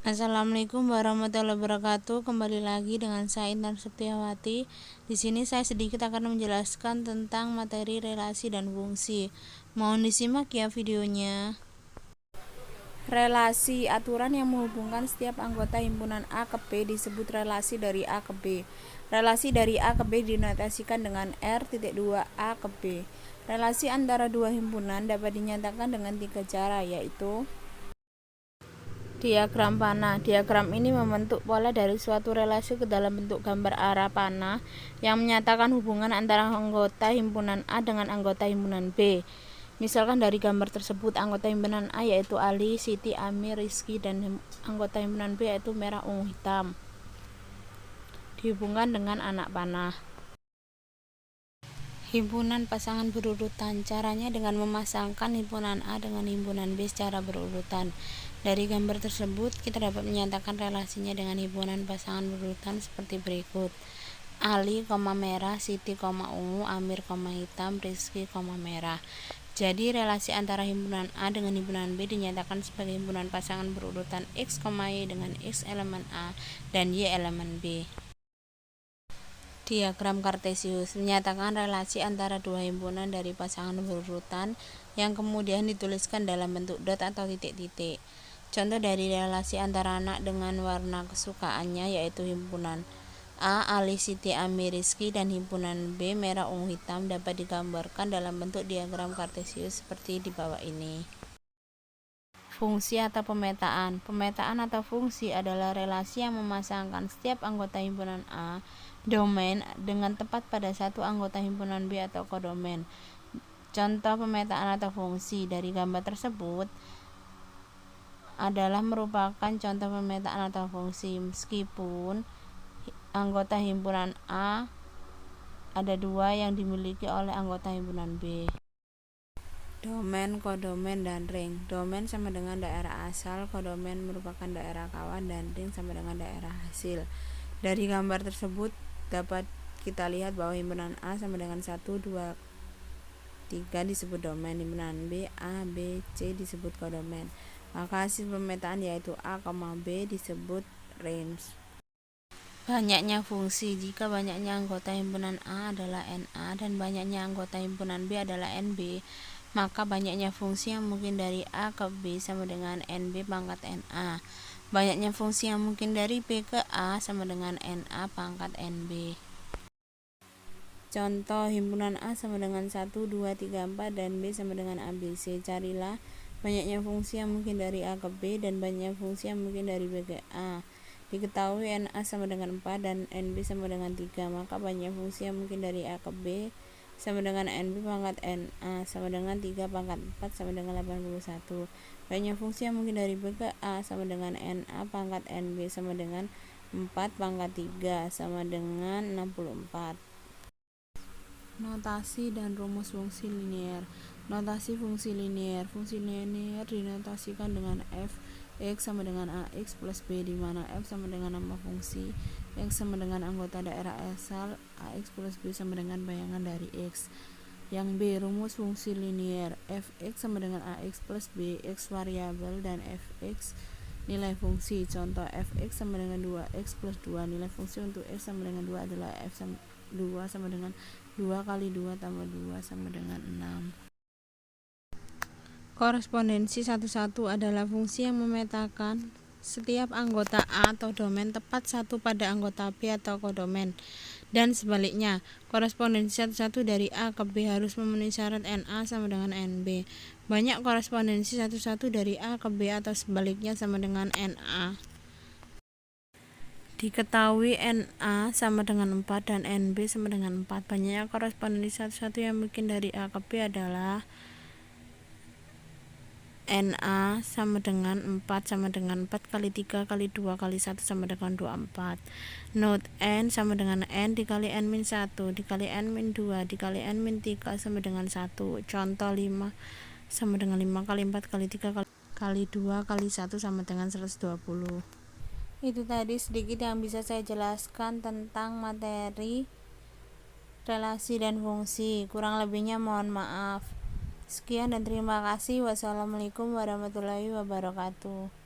Assalamualaikum warahmatullahi wabarakatuh. Kembali lagi dengan saya Intan Septiawati. Di sini saya sedikit akan menjelaskan tentang materi relasi dan fungsi. Mohon disimak ya videonya. Relasi aturan yang menghubungkan setiap anggota himpunan A ke B disebut relasi dari A ke B. Relasi dari A ke B dinotasikan dengan R.2A ke B. Relasi antara dua himpunan dapat dinyatakan dengan 3 cara, yaitu diagram panah. Diagram ini membentuk pola dari suatu relasi ke dalam bentuk gambar arah panah yang menyatakan hubungan antara anggota himpunan A dengan anggota himpunan B. Misalkan dari gambar tersebut, anggota himpunan A yaitu Ali, Siti, Amir, Rizky, dan anggota himpunan B yaitu merah, ungu, hitam dihubungkan dengan anak panah. Himpunan pasangan berurutan. Caranya dengan memasangkan himpunan A dengan himpunan B secara berurutan. Dari gambar tersebut, kita dapat menyatakan relasinya dengan himpunan pasangan berurutan seperti berikut. Ali, merah, Siti, ungu, Amir, hitam, Rizky, merah. Jadi relasi antara himpunan A dengan himpunan B dinyatakan sebagai himpunan pasangan berurutan X, Y dengan X elemen A dan Y elemen B. Diagram Kartesius menyatakan relasi antara dua himpunan dari pasangan berurutan yang kemudian dituliskan dalam bentuk dot atau titik-titik. Contoh dari relasi antara anak dengan warna kesukaannya yaitu himpunan A, Ali, Siti, Amir, Rizky, dan himpunan B, merah, ungu, hitam dapat digambarkan dalam bentuk diagram Kartesius seperti di bawah ini. Fungsi atau pemetaan. Pemetaan atau fungsi adalah relasi yang memasangkan setiap anggota himpunan A domain dengan tepat pada satu anggota himpunan B atau kodomain. Contoh pemetaan atau fungsi dari gambar tersebut adalah merupakan contoh pemetaan atau fungsi meskipun anggota himpunan A ada 2 yang dimiliki oleh anggota himpunan B. Domain, kodomain, dan ring. Domain sama dengan daerah asal, kodomain merupakan daerah kawan, dan ring sama dengan daerah hasil. Dari gambar tersebut dapat kita lihat bahwa himpunan A sama dengan 1, 2, 3 disebut domain, himpunan B, A, B, C disebut kodomain. Maka hasil pemetaan yaitu A, B disebut range. Banyaknya fungsi. Jika banyaknya anggota himpunan A adalah NA dan banyaknya anggota himpunan B adalah NB, maka banyaknya fungsi yang mungkin dari A ke B sama dengan NB pangkat NA. Banyaknya fungsi yang mungkin dari B ke A sama dengan NA pangkat NB. Contoh, himpunan A sama dengan 1, 2, 3, 4 dan B sama dengan ABC. Carilah banyaknya fungsi yang mungkin dari A ke B dan banyaknya fungsi yang mungkin dari B ke A. Diketahui NA sama dengan 4 dan NB sama dengan 3, maka banyak fungsi yang mungkin dari A ke B sama dengan NB pangkat NA sama dengan 3 pangkat 4 sama dengan 81. Banyak fungsi yang mungkin dari B ke A sama dengan NA pangkat NB sama dengan 4 pangkat 3 sama dengan 64. Notasi dan rumus fungsi linear. Notasi fungsi linear. Fungsi linear dinotasikan dengan f X sama dengan AX plus B, di mana F sama dengan nama fungsi, X sama dengan anggota daerah asal, AX plus B sama dengan bayangan dari X. Yang B, rumus fungsi linear. Fx sama dengan AX plus B, X variabel, dan Fx nilai fungsi. Contoh, Fx sama dengan 2X plus 2. Nilai fungsi untuk X sama dengan 2 adalah F sama 2 sama dengan 2 kali 2 tambah 2 sama dengan 6. Korespondensi 1,1 adalah fungsi yang memetakan setiap anggota A atau domain tepat satu pada anggota B atau kodomain, dan sebaliknya. Korespondensi 1,1 dari A ke B harus memenuhi syarat NA sama dengan NB. Banyak korespondensi 1,1 dari A ke B atau sebaliknya sama dengan NA. Diketahui NA sama dengan 4 dan NB sama dengan 4. Banyaknya korespondensi 1,1 yang mungkin dari A ke B adalah NA sama dengan 4 sama dengan 4 kali 3 kali 2 kali 1 sama dengan 24. Note, N sama dengan N dikali N min 1 dikali N min 2 dikali N min 3 sama dengan 1. Contoh, 5 sama dengan 5 kali 4 kali 3 kali 2 kali 1 sama dengan 120. Itu tadi sedikit yang bisa saya jelaskan tentang materi relasi dan fungsi. Kurang lebihnya mohon maaf. Sekian dan terima kasih. Wassalamualaikum warahmatullahi wabarakatuh.